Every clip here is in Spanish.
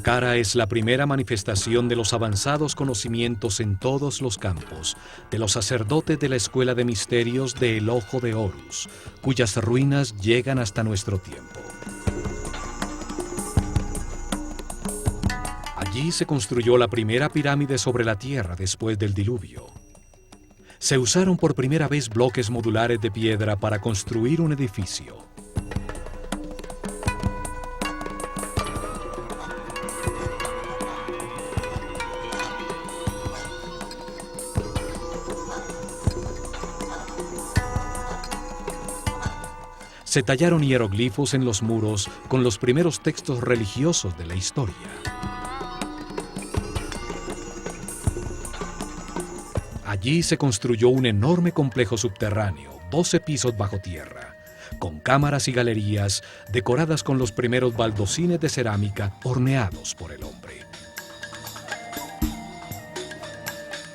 Saqqara es la primera manifestación de los avanzados conocimientos en todos los campos de los sacerdotes de la Escuela de Misterios de El Ojo de Horus, cuyas ruinas llegan hasta nuestro tiempo. Allí se construyó la primera pirámide sobre la Tierra después del diluvio. Se usaron por primera vez bloques modulares de piedra para construir un edificio. Se tallaron hieroglifos en los muros con los primeros textos religiosos de la historia. Allí se construyó un enorme complejo subterráneo, 12 pisos bajo tierra, con cámaras y galerías decoradas con los primeros baldosines de cerámica horneados por el hombre.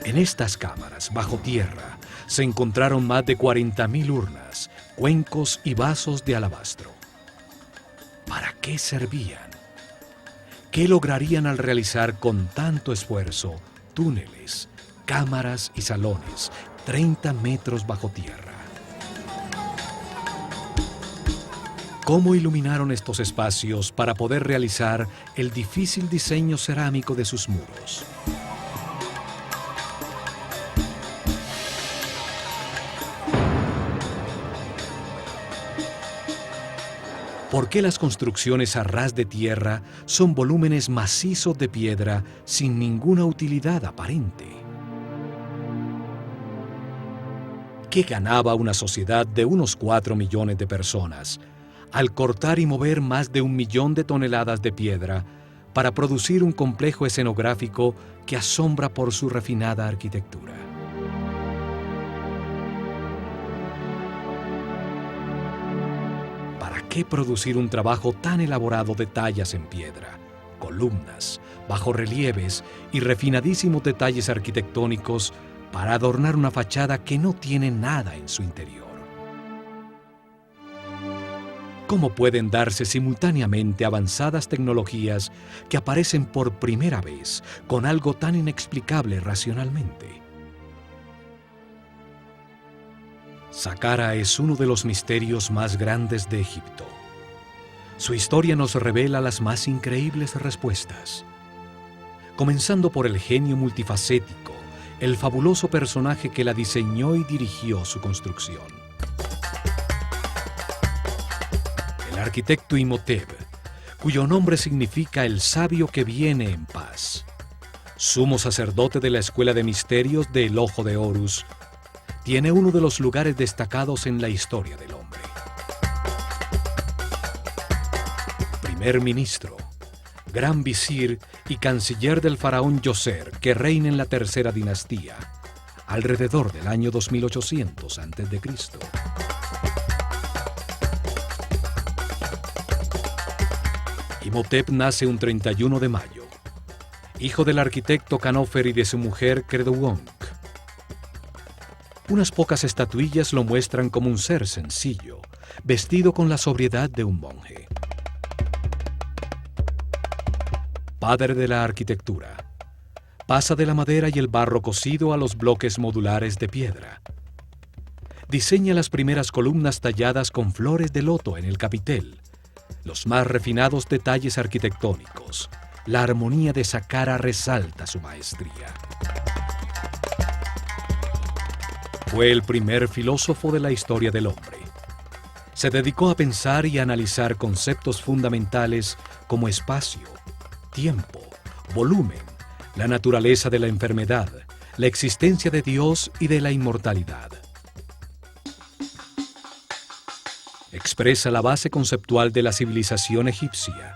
En estas cámaras, bajo tierra, se encontraron más de 40.000 urnas, cuencos y vasos de alabastro. ¿Para qué servían? ¿Qué lograrían al realizar con tanto esfuerzo túneles, cámaras y salones 30 metros bajo tierra? ¿Cómo iluminaron estos espacios para poder realizar el difícil diseño cerámico de sus muros? ¿Por qué las construcciones a ras de tierra son volúmenes macizos de piedra sin ninguna utilidad aparente? ¿Qué ganaba una sociedad de unos 4 millones de personas al cortar y mover más de 1 millón de toneladas de piedra para producir un complejo escenográfico que asombra por su refinada arquitectura? ¿Para qué producir un trabajo tan elaborado de tallas en piedra, columnas, bajorrelieves y refinadísimos detalles arquitectónicos para adornar una fachada que no tiene nada en su interior? ¿Cómo pueden darse simultáneamente avanzadas tecnologías que aparecen por primera vez con algo tan inexplicable racionalmente? Saqqara es uno de los misterios más grandes de Egipto. Su historia nos revela las más increíbles respuestas. Comenzando por el genio multifacético, el fabuloso personaje que la diseñó y dirigió su construcción. El arquitecto Imhotep, cuyo nombre significa el sabio que viene en paz. Sumo sacerdote de la Escuela de Misterios de El Ojo de Horus, tiene uno de los lugares destacados en la historia del hombre. Primer ministro, gran visir y canciller del faraón Djoser, que reina en la tercera dinastía, alrededor del año 2800 a.C. Imhotep nace un 31 de mayo, hijo del arquitecto Khanofer y de su mujer Kedronc. Unas pocas estatuillas lo muestran como un ser sencillo, vestido con la sobriedad de un monje. Padre de la arquitectura, pasa de la madera y el barro cocido a los bloques modulares de piedra. Diseña las primeras columnas talladas con flores de loto en el capitel, los más refinados detalles arquitectónicos. La armonía de Saqqara resalta su maestría. Fue el primer filósofo de la historia del hombre. Se dedicó a pensar y a analizar conceptos fundamentales como espacio, tiempo, volumen, la naturaleza de la enfermedad, la existencia de Dios y de la inmortalidad. Expresa la base conceptual de la civilización egipcia,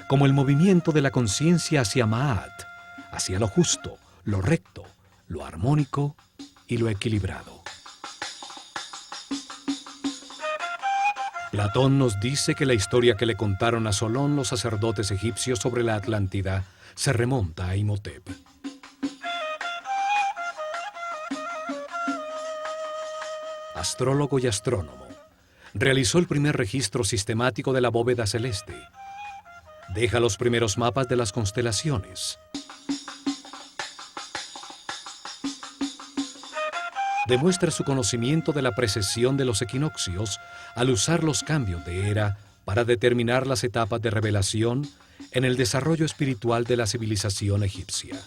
como el movimiento de la conciencia hacia Ma'at, hacia lo justo, lo recto, lo armónico y lo equilibrado. Platón nos dice que la historia que le contaron a Solón los sacerdotes egipcios sobre la Atlántida se remonta a Imhotep. Astrólogo y astrónomo, realizó el primer registro sistemático de la bóveda celeste. Deja los primeros mapas de las constelaciones. Demuestra su conocimiento de la precesión de los equinoccios al usar los cambios de era para determinar las etapas de revelación en el desarrollo espiritual de la civilización egipcia.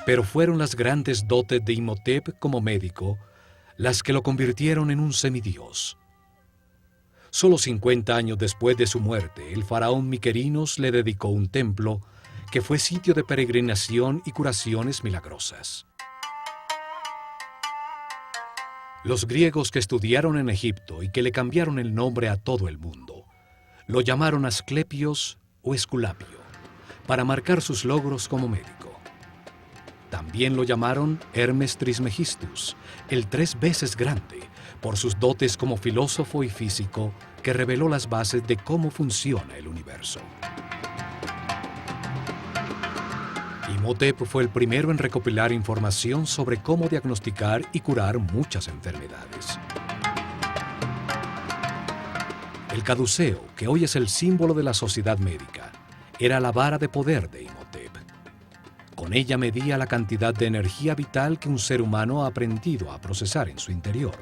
Pero fueron las grandes dotes de Imhotep como médico las que lo convirtieron en un semidios. Solo 50 años después de su muerte, el faraón Miquerinos le dedicó un templo que fue sitio de peregrinación y curaciones milagrosas. Los griegos que estudiaron en Egipto y que le cambiaron el nombre a todo el mundo, lo llamaron Asclepios o Esculapio, para marcar sus logros como médico. También lo llamaron Hermes Trismegistus, el 3 veces grande, por sus dotes como filósofo y físico que reveló las bases de cómo funciona el universo. Imhotep fue el primero en recopilar información sobre cómo diagnosticar y curar muchas enfermedades. El caduceo, que hoy es el símbolo de la sociedad médica, era la vara de poder de Imhotep. Con ella medía la cantidad de energía vital que un ser humano ha aprendido a procesar en su interior.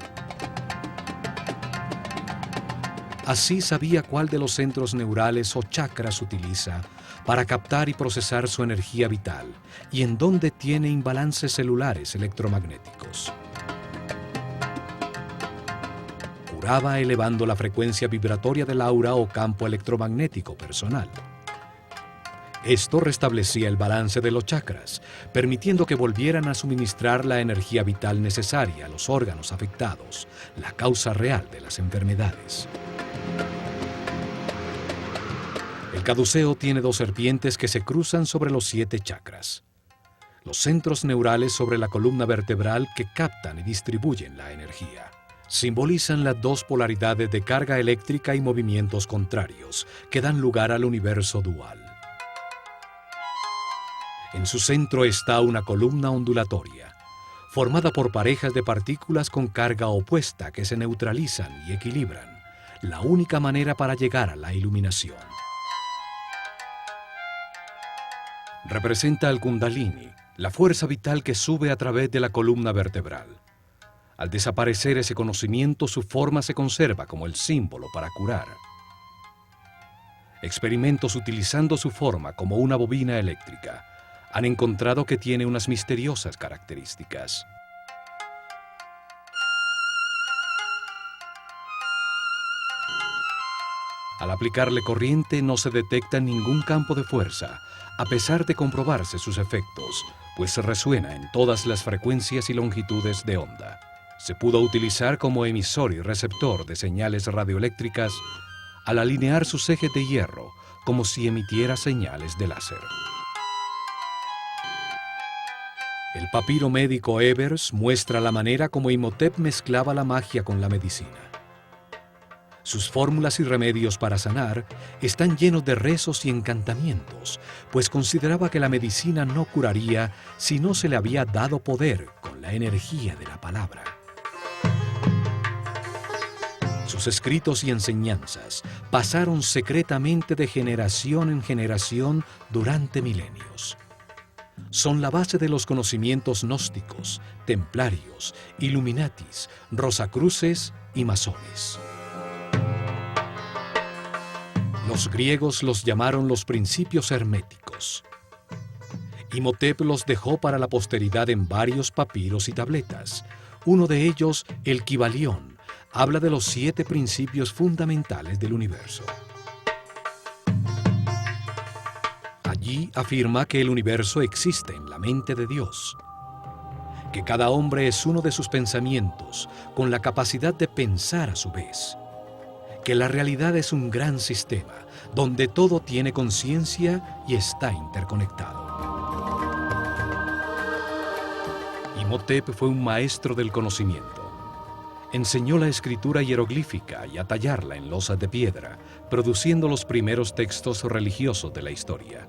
Así sabía cuál de los centros neurales o chakras utiliza para captar y procesar su energía vital y en dónde tiene imbalances celulares electromagnéticos. Curaba elevando la frecuencia vibratoria del aura o campo electromagnético personal. Esto restablecía el balance de los chakras, permitiendo que volvieran a suministrar la energía vital necesaria a los órganos afectados, la causa real de las enfermedades. El caduceo tiene 2 serpientes que se cruzan sobre los 7 chakras. Los centros neurales sobre la columna vertebral que captan y distribuyen la energía. Simbolizan las 2 polaridades de carga eléctrica y movimientos contrarios que dan lugar al universo dual. En su centro está una columna ondulatoria, formada por parejas de partículas con carga opuesta que se neutralizan y equilibran, la única manera para llegar a la iluminación. Representa al Kundalini, la fuerza vital que sube a través de la columna vertebral. Al desaparecer ese conocimiento, su forma se conserva como el símbolo para curar. Experimentos utilizando su forma como una bobina eléctrica han encontrado que tiene unas misteriosas características. Al aplicarle corriente no se detecta ningún campo de fuerza, a pesar de comprobarse sus efectos, pues resuena en todas las frecuencias y longitudes de onda. Se pudo utilizar como emisor y receptor de señales radioeléctricas al alinear sus ejes de hierro, como si emitiera señales de láser. El papiro médico Ebers muestra la manera como Imhotep mezclaba la magia con la medicina. Sus fórmulas y remedios para sanar están llenos de rezos y encantamientos, pues consideraba que la medicina no curaría si no se le había dado poder con la energía de la palabra. Sus escritos y enseñanzas pasaron secretamente de generación en generación durante milenios. Son la base de los conocimientos gnósticos, templarios, illuminatis, rosacruces y masones. Los griegos los llamaron los principios herméticos. Imhotep los dejó para la posteridad en varios papiros y tabletas. Uno de ellos, el Kybalión, habla de los 7 principios fundamentales del universo. Allí afirma que el universo existe en la mente de Dios, que cada hombre es uno de sus pensamientos, con la capacidad de pensar a su vez, que la realidad es un gran sistema, donde todo tiene conciencia y está interconectado. Imhotep fue un maestro del conocimiento. Enseñó la escritura hieroglífica y a tallarla en losas de piedra, produciendo los primeros textos religiosos de la historia.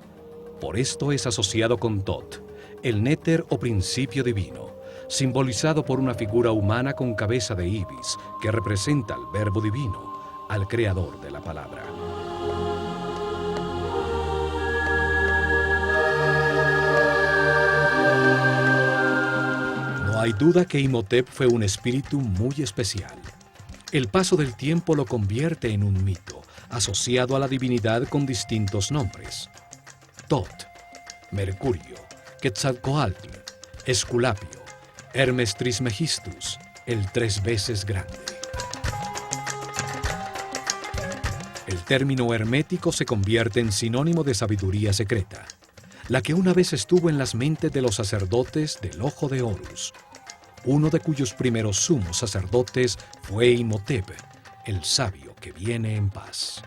Por esto es asociado con Tot, el néter o principio divino, simbolizado por una figura humana con cabeza de ibis que representa al verbo divino, al creador de la palabra. duda que Imhotep fue un espíritu muy especial. El paso del tiempo lo convierte en un mito, asociado a la divinidad con distintos nombres. Tot, Mercurio, Quetzalcoatl, Esculapio, Hermes Trismegistus, el 3 veces grande. El término hermético se convierte en sinónimo de sabiduría secreta, la que una vez estuvo en las mentes de los sacerdotes del Ojo de Horus, uno de cuyos primeros sumos sacerdotes fue Imhotep, el sabio que viene en paz.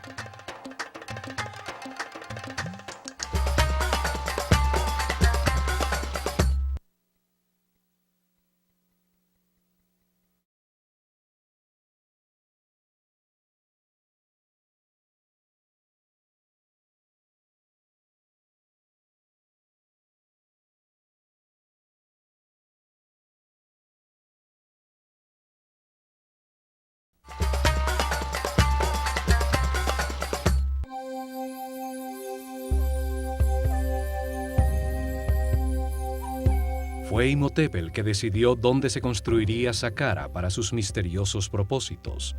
Fue Imhotep el que decidió dónde se construiría Saqqara para sus misteriosos propósitos.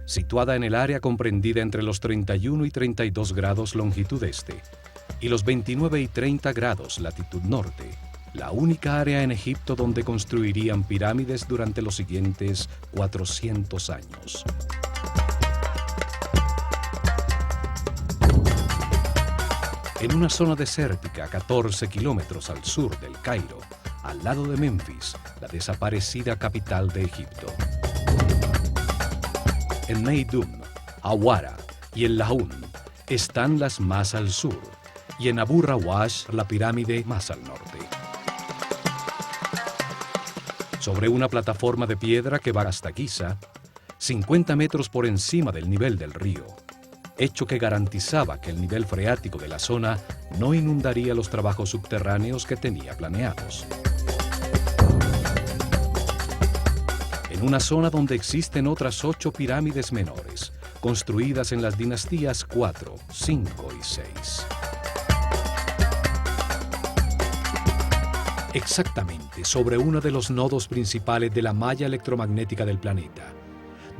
Situada en el área comprendida entre los 31 y 32 grados longitud este y los 29 y 30 grados latitud norte, la única área en Egipto donde construirían pirámides durante los siguientes 400 años. En una zona desértica a 14 kilómetros al sur del Cairo, al lado de Memphis, la desaparecida capital de Egipto. En Meidum, Awara y el Laún están las más al sur, y en Abu Rawash la pirámide más al norte. Sobre una plataforma de piedra que va hasta Giza, 50 metros por encima del nivel del río, hecho que garantizaba que el nivel freático de la zona no inundaría los trabajos subterráneos que tenía planeados. En una zona donde existen otras 8 pirámides menores, construidas en las dinastías 4, 5 y 6. Exactamente sobre uno de los nodos principales de la malla electromagnética del planeta,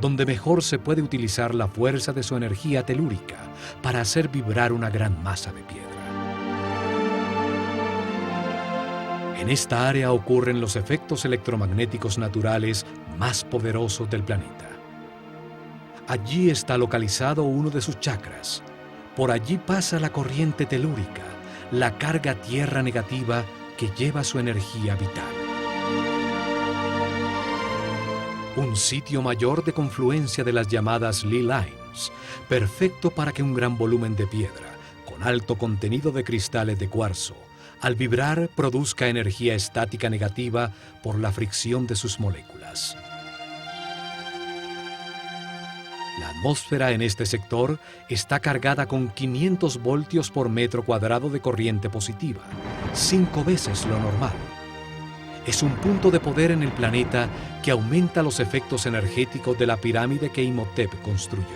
donde mejor se puede utilizar la fuerza de su energía telúrica para hacer vibrar una gran masa de piedra. En esta área ocurren los efectos electromagnéticos naturales más poderosos del planeta. Allí está localizado uno de sus chakras. Por allí pasa la corriente telúrica, la carga tierra negativa que lleva su energía vital. Un sitio mayor de confluencia de las llamadas Lee Lines, perfecto para que un gran volumen de piedra, con alto contenido de cristales de cuarzo, al vibrar produzca energía estática negativa por la fricción de sus moléculas. La atmósfera en este sector está cargada con 500 voltios por metro cuadrado de corriente positiva, 5 veces lo normal. Es un punto de poder en el planeta que aumenta los efectos energéticos de la pirámide que Imhotep construyó.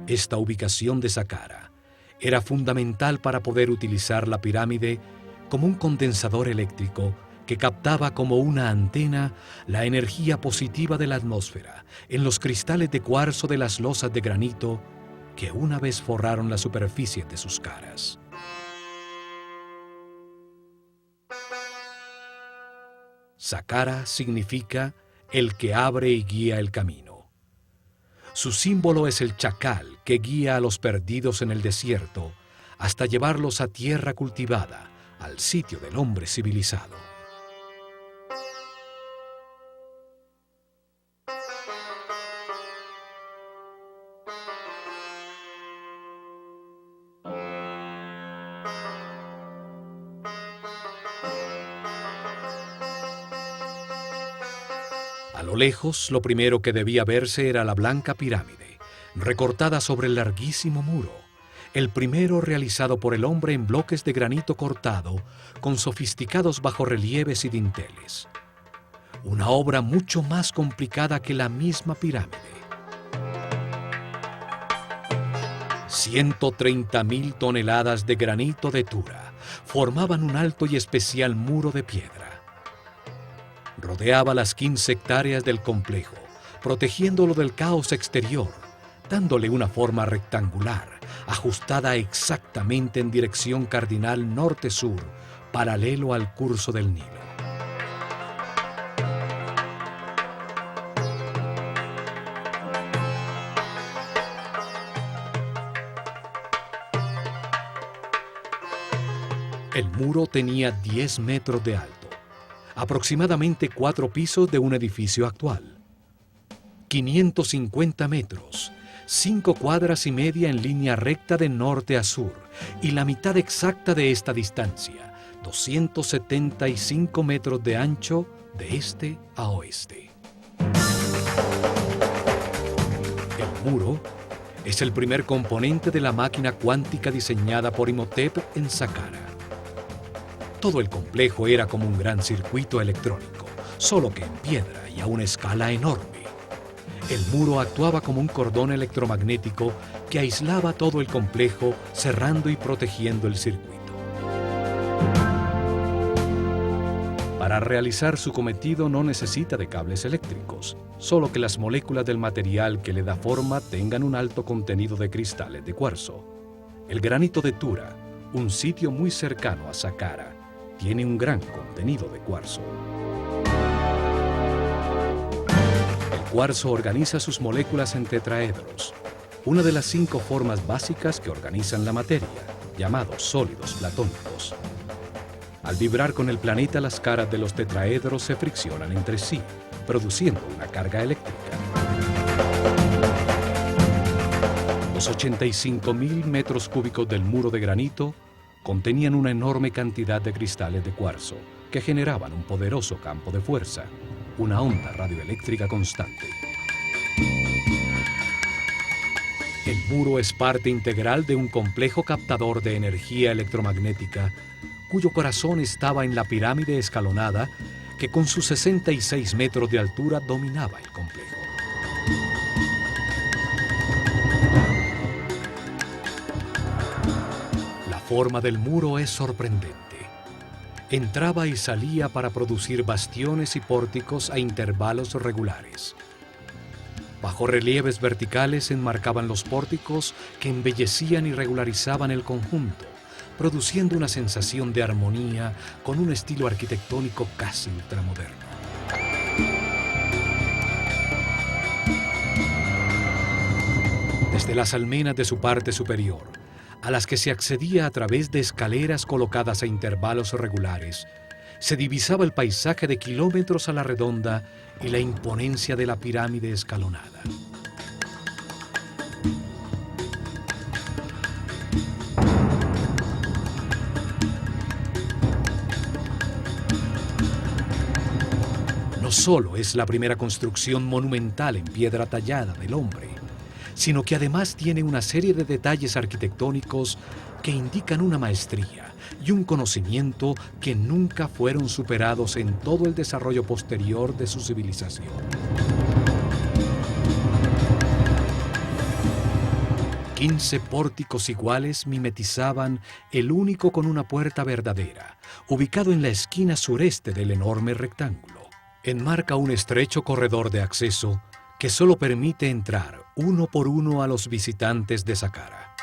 Esta ubicación de Saqqara era fundamental para poder utilizar la pirámide como un condensador eléctrico que captaba como una antena la energía positiva de la atmósfera en los cristales de cuarzo de las losas de granito que una vez forraron la superficie de sus caras. Saqqara significa el que abre y guía el camino. Su símbolo es el chacal que guía a los perdidos en el desierto hasta llevarlos a tierra cultivada, al sitio del hombre civilizado. A lo lejos, lo primero que debía verse era la blanca pirámide, recortada sobre el larguísimo muro, el primero realizado por el hombre en bloques de granito cortado con sofisticados bajorrelieves y dinteles. Una obra mucho más complicada que la misma pirámide. 130.000 toneladas de granito de Tura formaban un alto y especial muro de piedra. Rodeaba las 15 hectáreas del complejo, protegiéndolo del caos exterior, dándole una forma rectangular, ajustada exactamente en dirección cardinal norte-sur, paralelo al curso del Nilo. El muro tenía 10 metros de alto, aproximadamente 4 pisos de un edificio actual. 550 metros, 5 cuadras y media en línea recta de norte a sur, y la mitad exacta de esta distancia, 275 metros de ancho de este a oeste. El muro es el primer componente de la máquina cuántica diseñada por Imhotep en Saqqara. Todo el complejo era como un gran circuito electrónico, solo que en piedra y a una escala enorme. El muro actuaba como un cordón electromagnético que aislaba todo el complejo, cerrando y protegiendo el circuito. Para realizar su cometido no necesita de cables eléctricos, solo que las moléculas del material que le da forma tengan un alto contenido de cristales de cuarzo. El granito de Tura, un sitio muy cercano a Saqqara, tiene un gran contenido de cuarzo. El cuarzo organiza sus moléculas en tetraedros, una de las 5 formas básicas que organizan la materia, llamados sólidos platónicos. Al vibrar con el planeta, las caras de los tetraedros se friccionan entre sí, produciendo una carga eléctrica. Los 85.000 metros cúbicos del muro de granito contenían una enorme cantidad de cristales de cuarzo que generaban un poderoso campo de fuerza, una onda radioeléctrica constante. El muro es parte integral de un complejo captador de energía electromagnética cuyo corazón estaba en la pirámide escalonada que con sus 66 metros de altura dominaba el complejo. La forma del muro es sorprendente. Entraba y salía para producir bastiones y pórticos a intervalos regulares. Bajorrelieves verticales enmarcaban los pórticos que embellecían y regularizaban el conjunto, produciendo una sensación de armonía con un estilo arquitectónico casi ultramoderno. Desde las almenas de su parte superior, a las que se accedía a través de escaleras colocadas a intervalos regulares, se divisaba el paisaje de kilómetros a la redonda y la imponencia de la pirámide escalonada. No solo es la primera construcción monumental en piedra tallada del hombre, sino que además tiene una serie de detalles arquitectónicos que indican una maestría y un conocimiento que nunca fueron superados en todo el desarrollo posterior de su civilización. Quince pórticos iguales mimetizaban el único con una puerta verdadera, ubicado en la esquina sureste del enorme rectángulo. Enmarca un estrecho corredor de acceso que solo permite entrar uno por uno a los visitantes de Saqqara.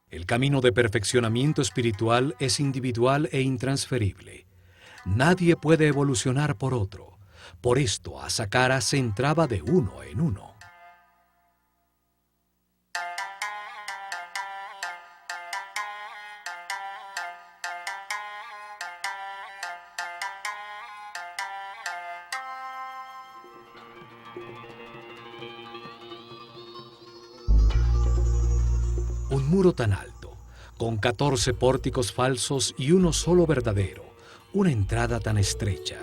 El camino de perfeccionamiento espiritual es individual e intransferible. Nadie puede evolucionar por otro. Por esto, a Saqqara se entraba de uno en uno. Un muro tan alto, con 14 pórticos falsos y uno solo verdadero, una entrada tan estrecha,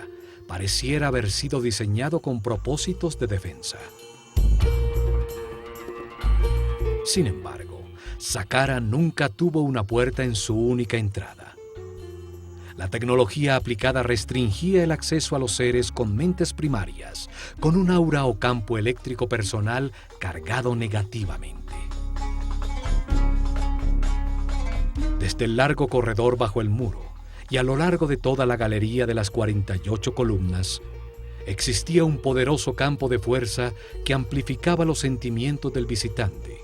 pareciera haber sido diseñado con propósitos de defensa. Sin embargo, Saqqara nunca tuvo una puerta en su única entrada. La tecnología aplicada restringía el acceso a los seres con mentes primarias, con un aura o campo eléctrico personal cargado negativamente. Desde el largo corredor bajo el muro y a lo largo de toda la galería de las 48 columnas, existía un poderoso campo de fuerza que amplificaba los sentimientos del visitante.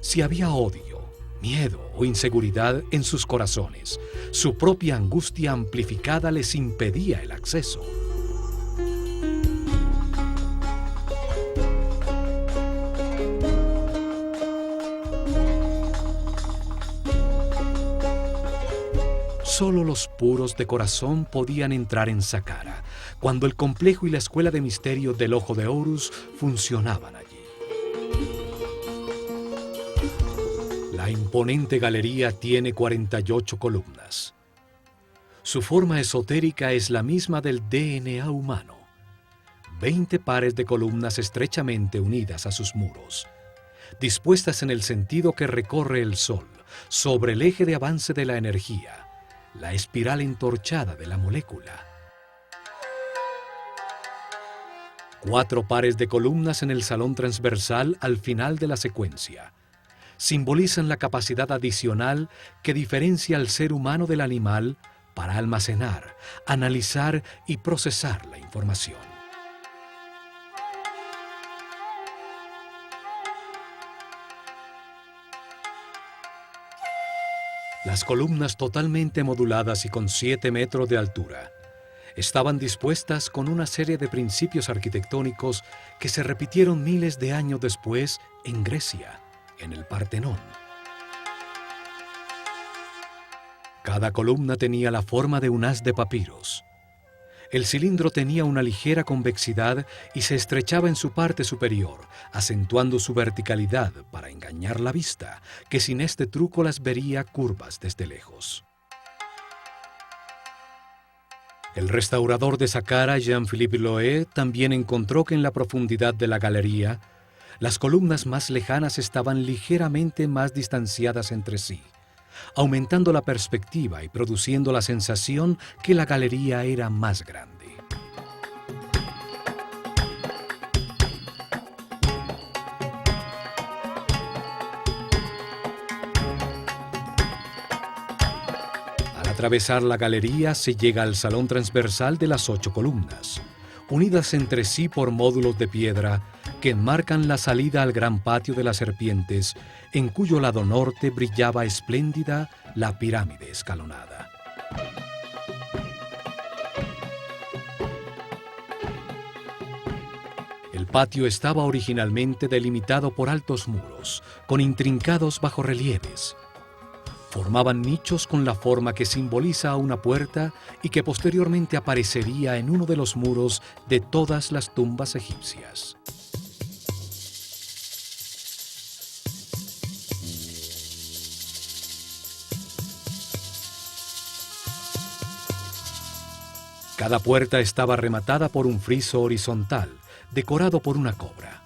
Si había odio, miedo o inseguridad en sus corazones, su propia angustia amplificada les impedía el acceso. Solo los puros de corazón podían entrar en Saqqara, cuando el complejo y la escuela de misterios del Ojo de Horus funcionaban allí. La imponente galería tiene 48 columnas. Su forma esotérica es la misma del DNA humano. 20 pares de columnas estrechamente unidas a sus muros, dispuestas en el sentido que recorre el Sol, sobre el eje de avance de la energía, la espiral entorchada de la molécula. 4 pares de columnas en el salón transversal al final de la secuencia simbolizan la capacidad adicional que diferencia al ser humano del animal para almacenar, analizar y procesar la información. Las columnas totalmente moduladas y con 7 metros de altura estaban dispuestas con una serie de principios arquitectónicos que se repitieron miles de años después en Grecia, en el Partenón. Cada columna tenía la forma de un haz de papiros. El cilindro tenía una ligera convexidad y se estrechaba en su parte superior, acentuando su verticalidad para engañar la vista, que sin este truco las vería curvas desde lejos. El restaurador de Saqqara, Jean-Philippe Loé, también encontró que en la profundidad de la galería, las columnas más lejanas estaban ligeramente más distanciadas entre sí, aumentando la perspectiva y produciendo la sensación que la galería era más grande. Al atravesar la galería se llega al salón transversal de las 8 columnas, unidas entre sí por módulos de piedra que enmarcan la salida al gran patio de las serpientes, en cuyo lado norte brillaba espléndida la pirámide escalonada. El patio estaba originalmente delimitado por altos muros, con intrincados bajorrelieves. Formaban nichos con la forma que simboliza a una puerta y que posteriormente aparecería en uno de los muros de todas las tumbas egipcias. Cada puerta estaba rematada por un friso horizontal, decorado por una cobra.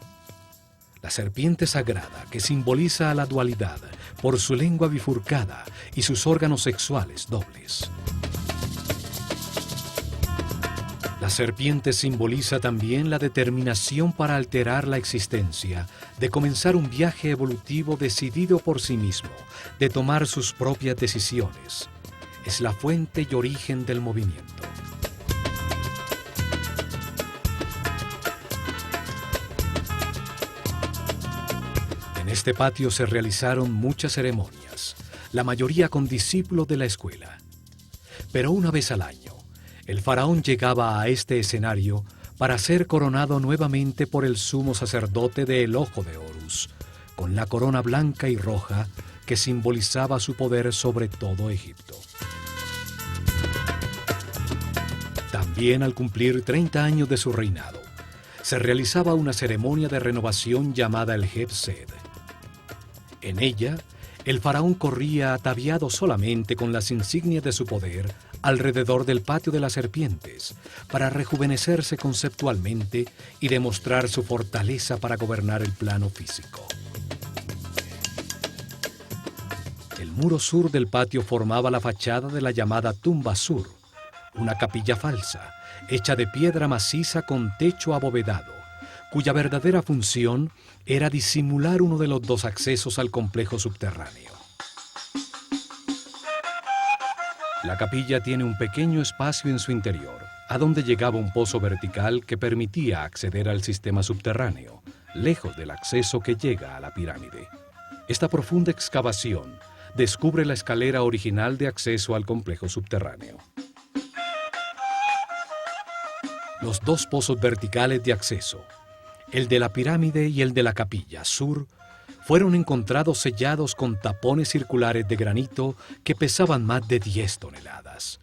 La serpiente sagrada, que simboliza a la dualidad por su lengua bifurcada y sus órganos sexuales dobles. La serpiente simboliza también la determinación para alterar la existencia, de comenzar un viaje evolutivo decidido por sí mismo, de tomar sus propias decisiones. Es la fuente y origen del movimiento. En este patio se realizaron muchas ceremonias, la mayoría con discípulos de la escuela. Pero una vez al año, el faraón llegaba a este escenario para ser coronado nuevamente por el sumo sacerdote del Ojo de Horus, con la corona blanca y roja que simbolizaba su poder sobre todo Egipto. También al cumplir 30 años de su reinado, se realizaba una ceremonia de renovación llamada el Heb-Sed. En ella, el faraón corría ataviado solamente con las insignias de su poder alrededor del patio de las serpientes para rejuvenecerse conceptualmente y demostrar su fortaleza para gobernar el plano físico. El muro sur del patio formaba la fachada de la llamada tumba sur, una capilla falsa, hecha de piedra maciza con techo abovedado, cuya verdadera función era disimular uno de los dos accesos al complejo subterráneo. La capilla tiene un pequeño espacio en su interior, a donde llegaba un pozo vertical que permitía acceder al sistema subterráneo, lejos del acceso que llega a la pirámide. Esta profunda excavación descubre la escalera original de acceso al complejo subterráneo. Los dos pozos verticales de acceso, el de la pirámide y el de la capilla sur, fueron encontrados sellados con tapones circulares de granito que pesaban más de 10 toneladas.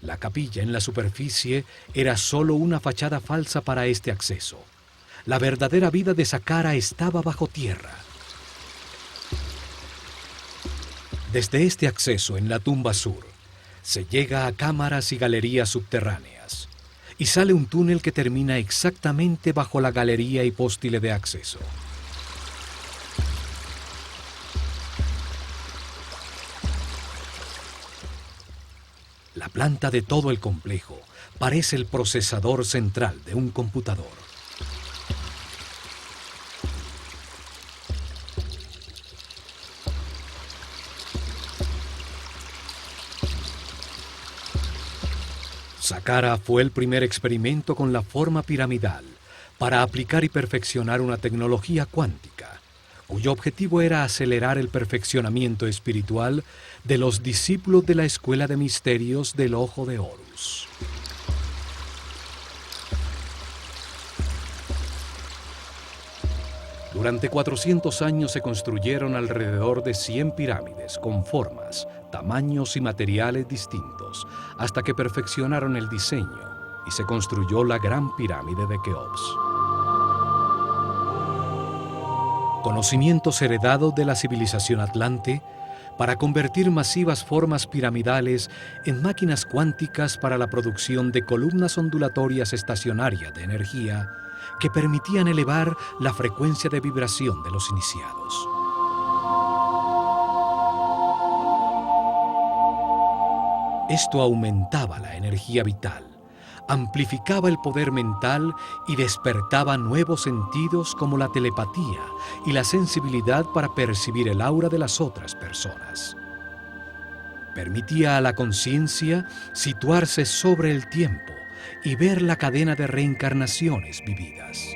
La capilla en la superficie era solo una fachada falsa para este acceso. La verdadera vida de Saqqara estaba bajo tierra. Desde este acceso en la tumba sur, se llega a cámaras y galerías subterráneas, y sale un túnel que termina exactamente bajo la galería y póstile de acceso. La planta de todo el complejo parece el procesador central de un computador. Saqqara fue el primer experimento con la forma piramidal para aplicar y perfeccionar una tecnología cuántica, cuyo objetivo era acelerar el perfeccionamiento espiritual de los discípulos de la Escuela de Misterios del Ojo de Horus. Durante 400 años se construyeron alrededor de 100 pirámides con formas, tamaños y materiales distintos, hasta que perfeccionaron el diseño y se construyó la Gran Pirámide de Keops. Conocimientos heredados de la civilización atlante para convertir masivas formas piramidales en máquinas cuánticas para la producción de columnas ondulatorias estacionarias de energía que permitían elevar la frecuencia de vibración de los iniciados. Esto aumentaba la energía vital, amplificaba el poder mental y despertaba nuevos sentidos como la telepatía y la sensibilidad para percibir el aura de las otras personas. Permitía a la conciencia situarse sobre el tiempo y ver la cadena de reencarnaciones vividas.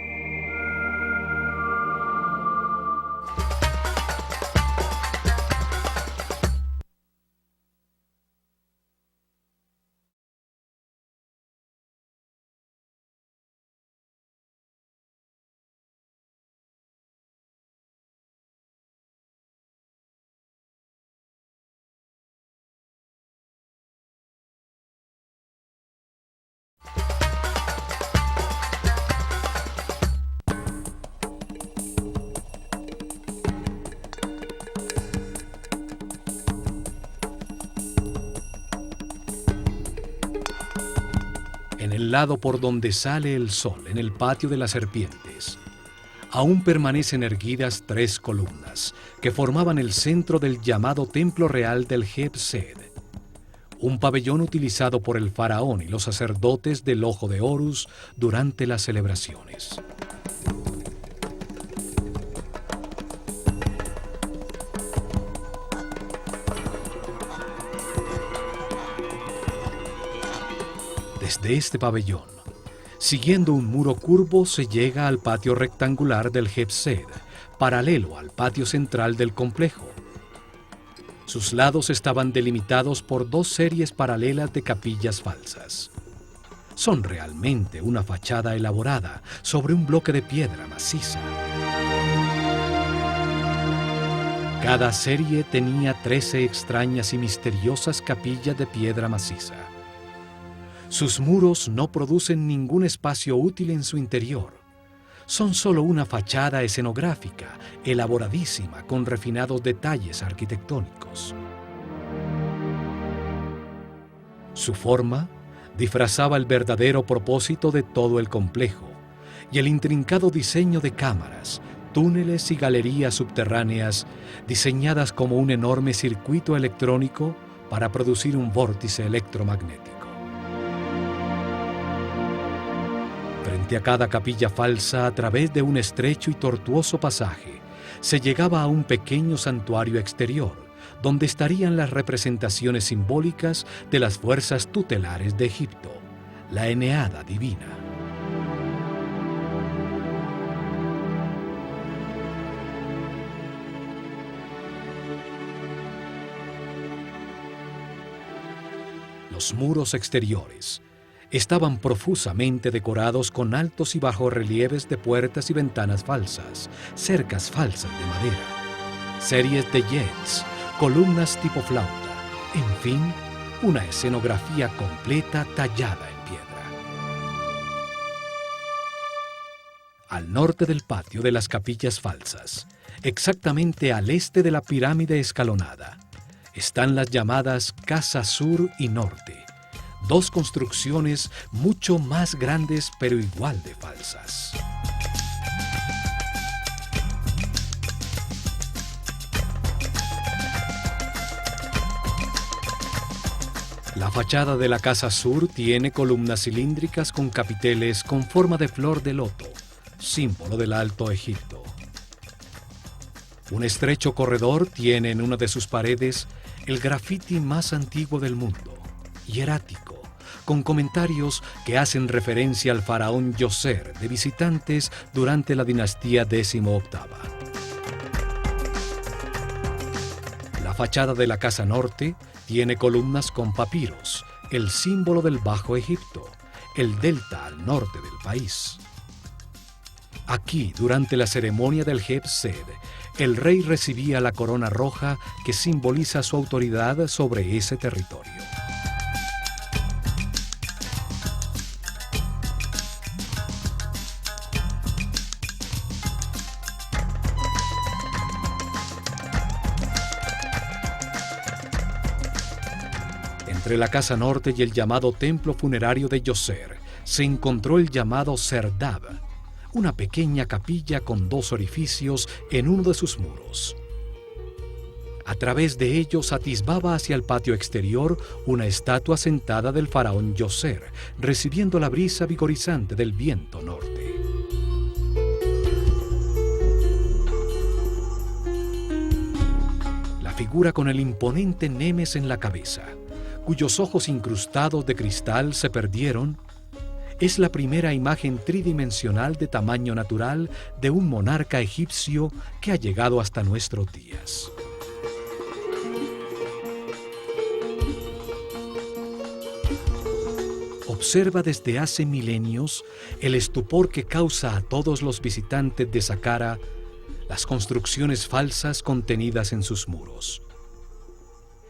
En el lado por donde sale el sol, en el patio de las serpientes, aún permanecen erguidas 3 columnas que formaban el centro del llamado Templo Real del Heb-Sed, un pabellón utilizado por el faraón y los sacerdotes del Ojo de Horus durante las celebraciones. Desde este pabellón, siguiendo un muro curvo, se llega al patio rectangular del Heb-Sed, paralelo al patio central del complejo. Sus lados estaban delimitados por 2 series paralelas de capillas falsas. Son realmente una fachada elaborada sobre un bloque de piedra maciza. Cada serie tenía 13 extrañas y misteriosas capillas de piedra maciza. Sus muros no producen ningún espacio útil en su interior. Son solo una fachada escenográfica, elaboradísima, con refinados detalles arquitectónicos. Su forma disfrazaba el verdadero propósito de todo el complejo y el intrincado diseño de cámaras, túneles y galerías subterráneas diseñadas como un enorme circuito electrónico para producir un vórtice electromagnético. Frente a cada capilla falsa, a través de un estrecho y tortuoso pasaje, se llegaba a un pequeño santuario exterior, donde estarían las representaciones simbólicas de las fuerzas tutelares de Egipto, la Eneada divina. Los muros exteriores estaban profusamente decorados con altos y bajorrelieves de puertas y ventanas falsas, cercas falsas de madera, series de jets, columnas tipo flauta, en fin, una escenografía completa tallada en piedra. Al norte del patio de las capillas falsas, exactamente al este de la pirámide escalonada, están las llamadas Casa Sur y Norte, dos construcciones mucho más grandes pero igual de falsas. La fachada de la Casa Sur tiene columnas cilíndricas con capiteles con forma de flor de loto, símbolo del Alto Egipto. Un estrecho corredor tiene en una de sus paredes el grafiti más antiguo del mundo, hierático, con comentarios que hacen referencia al faraón Djoser de visitantes durante la dinastía XVIII. La fachada de la Casa Norte tiene columnas con papiros, el símbolo del Bajo Egipto, el delta al norte del país. Aquí, durante la ceremonia del Heb-Sed, el rey recibía la corona roja que simboliza su autoridad sobre ese territorio. Entre la Casa Norte y el llamado templo funerario de Djoser se encontró el llamado Serdab, una pequeña capilla con dos orificios en uno de sus muros. A través de ellos atisbaba hacia el patio exterior una estatua sentada del faraón Djoser, recibiendo la brisa vigorizante del viento norte. La figura con el imponente Nemes en la cabeza, cuyos ojos incrustados de cristal se perdieron, es la primera imagen tridimensional de tamaño natural de un monarca egipcio que ha llegado hasta nuestros días. Observa desde hace milenios el estupor que causa a todos los visitantes de Saqqara las construcciones falsas contenidas en sus muros.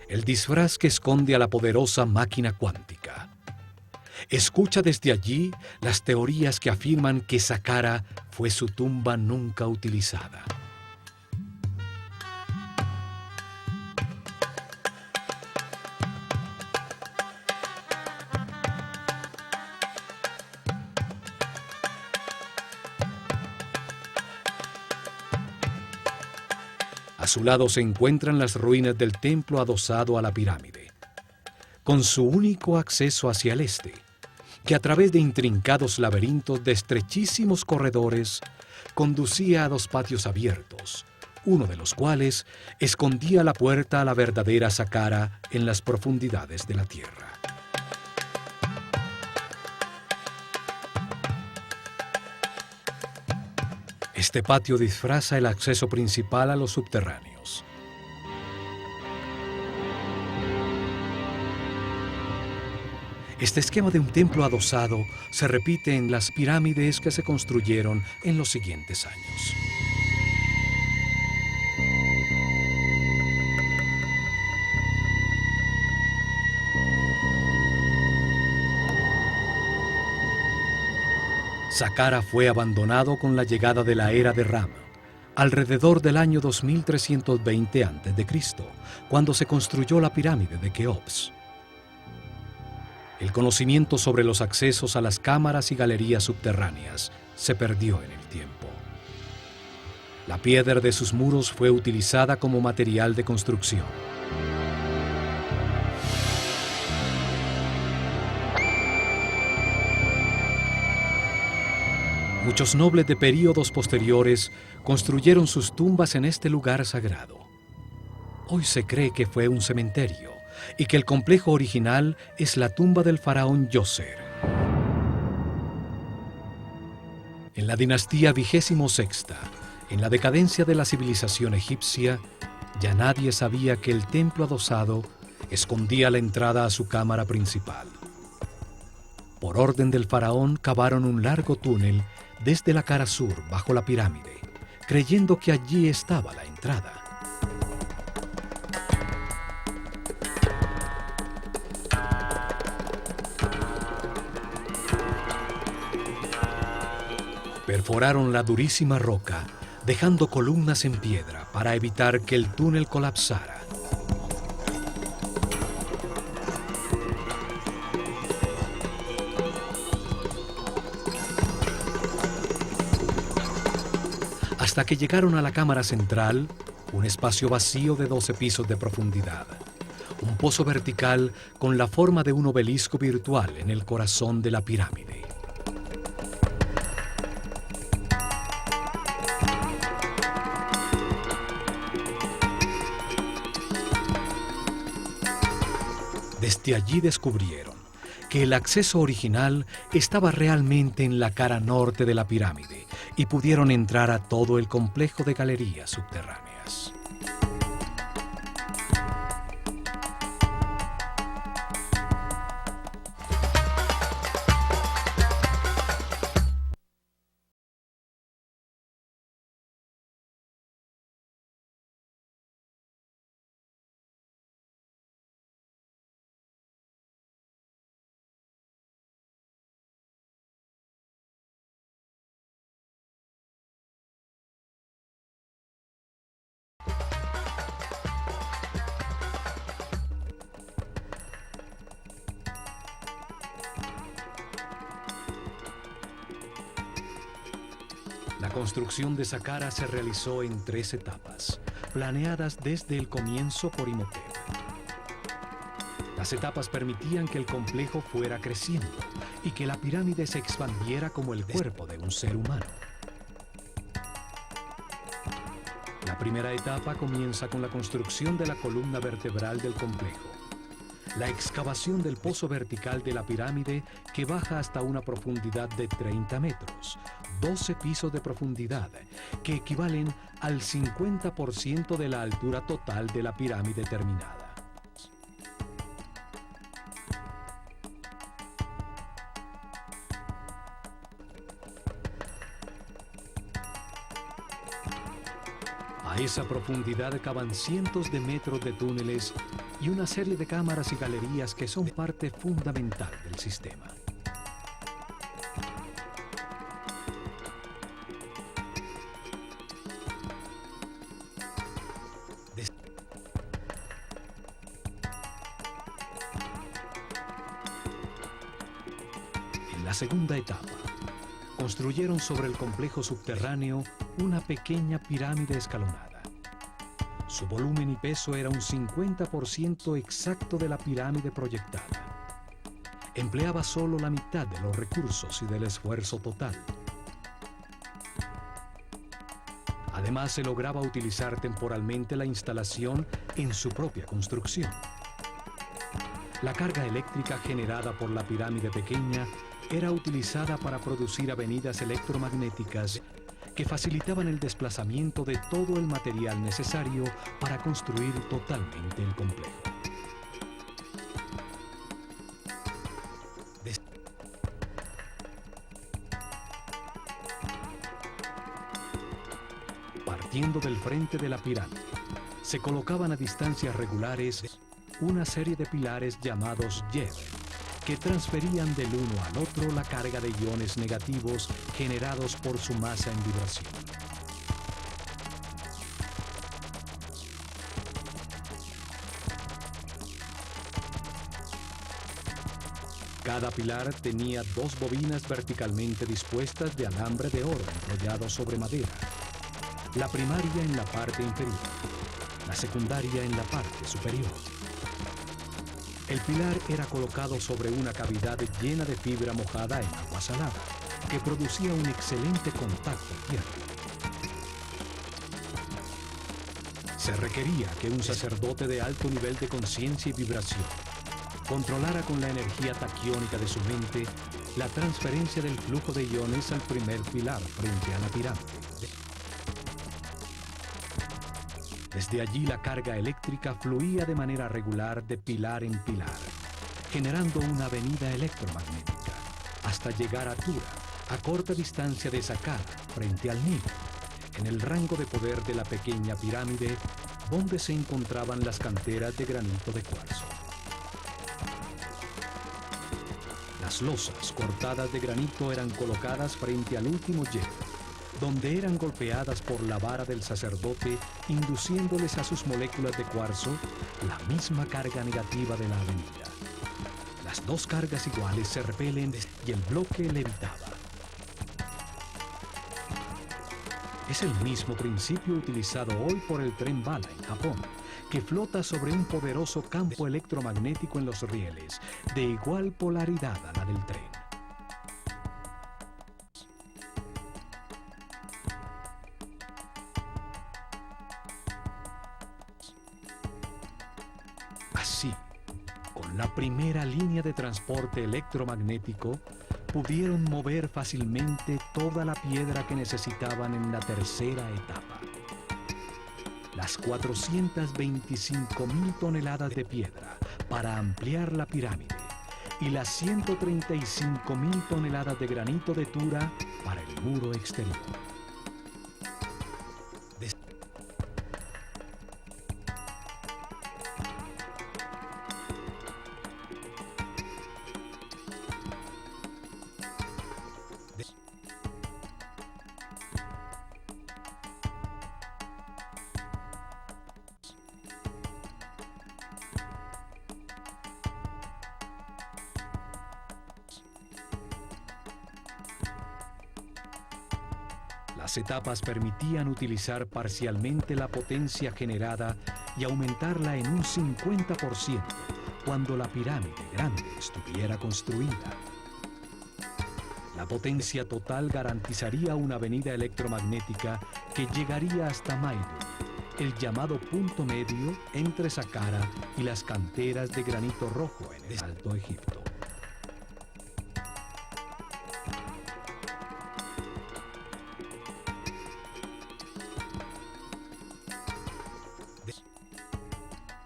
El disfraz que esconde a la poderosa máquina cuántica. Escucha desde allí las teorías que afirman que Saqqara fue su tumba nunca utilizada. A su lado se encuentran las ruinas del templo adosado a la pirámide, con su único acceso hacia el este, que a través de intrincados laberintos de estrechísimos corredores conducía a dos patios abiertos, uno de los cuales escondía la puerta a la verdadera Saqqara en las profundidades de la tierra. Este patio disfraza el acceso principal a los subterráneos. Este esquema de un templo adosado se repite en las pirámides que se construyeron en los siguientes años. Saqqara fue abandonado con la llegada de la era de Ram, alrededor del año 2320 a.C., cuando se construyó la pirámide de Keops. El conocimiento sobre los accesos a las cámaras y galerías subterráneas se perdió en el tiempo. La piedra de sus muros fue utilizada como material de construcción. Muchos nobles de períodos posteriores construyeron sus tumbas en este lugar sagrado. Hoy se cree que fue un cementerio y que el complejo original es la tumba del faraón Djoser. En la dinastía XXVI, en la decadencia de la civilización egipcia, ya nadie sabía que el templo adosado escondía la entrada a su cámara principal. Por orden del faraón cavaron un largo túnel desde la cara sur bajo la pirámide, creyendo que allí estaba la entrada. Perforaron la durísima roca, dejando columnas en piedra para evitar que el túnel colapsara. Hasta que llegaron a la cámara central, un espacio vacío de 12 pisos de profundidad. Un pozo vertical con la forma de un obelisco virtual en el corazón de la pirámide. Desde allí descubrieron que el acceso original estaba realmente en la cara norte de la pirámide y pudieron entrar a todo el complejo de galerías subterráneas. La construcción de Saqqara se realizó en 3 etapas, planeadas desde el comienzo por Imhotep. Las etapas permitían que el complejo fuera creciendo y que la pirámide se expandiera como el cuerpo de un ser humano. La primera etapa comienza con la construcción de la columna vertebral del complejo, la excavación del pozo vertical de la pirámide que baja hasta una profundidad de 30 metros, 12 pisos de profundidad, que equivalen al 50% de la altura total de la pirámide terminada. A esa profundidad cavan cientos de metros de túneles y una serie de cámaras y galerías que son parte fundamental del sistema. En la segunda etapa, construyeron sobre el complejo subterráneo una pequeña pirámide escalonada. Su volumen y peso era un 50% exacto de la pirámide proyectada. Empleaba solo la mitad de los recursos y del esfuerzo total. Además, se lograba utilizar temporalmente la instalación en su propia construcción. La carga eléctrica generada por la pirámide pequeña era utilizada para producir avenidas electromagnéticas que facilitaban el desplazamiento de todo el material necesario para construir totalmente el complejo. Partiendo del frente de la pirámide, se colocaban a distancias regulares una serie de pilares llamados Yed, que transferían del uno al otro la carga de iones negativos generados por su masa en vibración. Cada pilar tenía 2 bobinas verticalmente dispuestas de alambre de oro enrollado sobre madera. la primaria en la parte inferior, la secundaria en la parte superior. El pilar era colocado sobre una cavidad llena de fibra mojada en agua salada, que producía un excelente contacto tierra. Se requería que un sacerdote de alto nivel de conciencia y vibración controlara con la energía taquiónica de su mente la transferencia del flujo de iones al primer pilar frente a la pirámide. Desde allí la carga eléctrica fluía de manera regular de pilar en pilar, generando una avenida electromagnética, hasta llegar a Tura, a corta distancia de Saqqara, frente al Nilo, en el rango de poder de la pequeña pirámide, donde se encontraban las canteras de granito de cuarzo. Las losas cortadas de granito eran colocadas frente al último hielo, donde eran golpeadas por la vara del sacerdote, induciéndoles a sus moléculas de cuarzo la misma carga negativa de la avenida. Las dos cargas iguales se repelen y el bloque levitaba. Es el mismo principio utilizado hoy por el tren bala en Japón, que flota sobre un poderoso campo electromagnético en los rieles, de igual polaridad a la del tren. Así, con la primera línea de transporte electromagnético, pudieron mover fácilmente toda la piedra que necesitaban en la tercera etapa. Las 425.000 toneladas de piedra para ampliar la pirámide y las 135.000 toneladas de granito de Tura para el muro exterior. Las etapas permitían utilizar parcialmente la potencia generada y aumentarla en un 50% cuando la pirámide grande estuviera construida. La potencia total garantizaría una avenida electromagnética que llegaría hasta Maidu, el llamado punto medio entre Saqqara y las canteras de granito rojo en el Alto Egipto.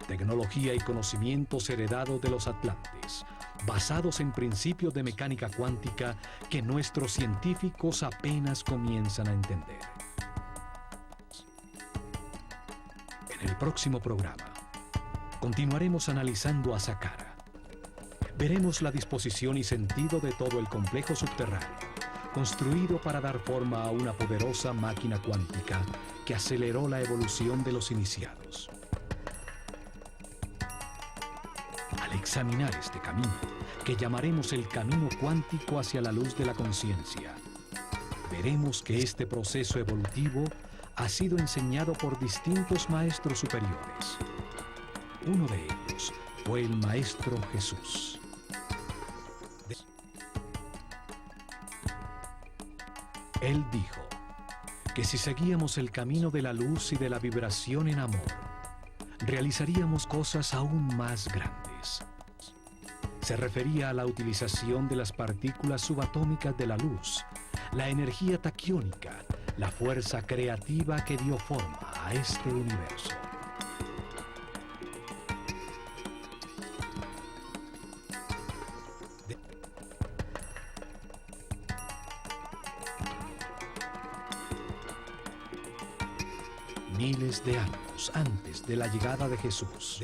Tecnología y conocimientos heredados de los atlantes, basados en principios de mecánica cuántica que nuestros científicos apenas comienzan a entender. En el próximo programa, continuaremos analizando a Saqqara. Veremos la disposición y sentido de todo el complejo subterráneo, construido para dar forma a una poderosa máquina cuántica que aceleró la evolución de los iniciados. Al examinar este camino, que llamaremos el camino cuántico hacia la luz de la conciencia, veremos que este proceso evolutivo ha sido enseñado por distintos maestros superiores. Uno de ellos fue el Maestro Jesús. Él dijo que si seguíamos el camino de la luz y de la vibración en amor, realizaríamos cosas aún más grandes. Se refería a la utilización de las partículas subatómicas de la luz, la energía taquiónica, la fuerza creativa que dio forma a este universo. Miles de años antes de la llegada de Jesús,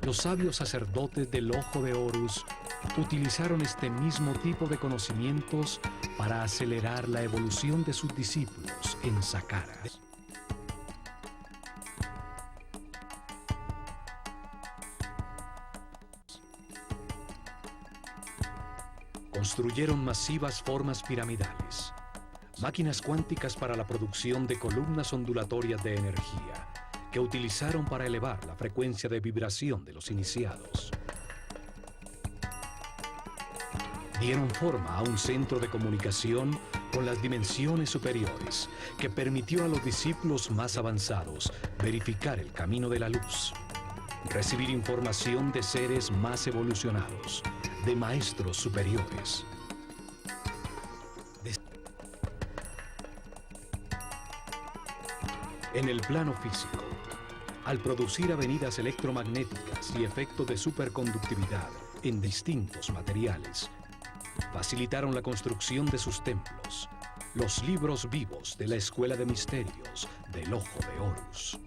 los sabios sacerdotes del Ojo de Horus utilizaron este mismo tipo de conocimientos para acelerar la evolución de sus discípulos en Saqqara. Construyeron masivas formas piramidales, máquinas cuánticas para la producción de columnas ondulatorias de energía que utilizaron para elevar la frecuencia de vibración de los iniciados. Dieron forma a un centro de comunicación con las dimensiones superiores que permitió a los discípulos más avanzados verificar el camino de la luz, recibir información de seres más evolucionados, de maestros superiores. En el plano físico, al producir avenidas electromagnéticas y efectos de superconductividad en distintos materiales, facilitaron la construcción de sus templos, los libros vivos de la Escuela de Misterios del Ojo de Horus.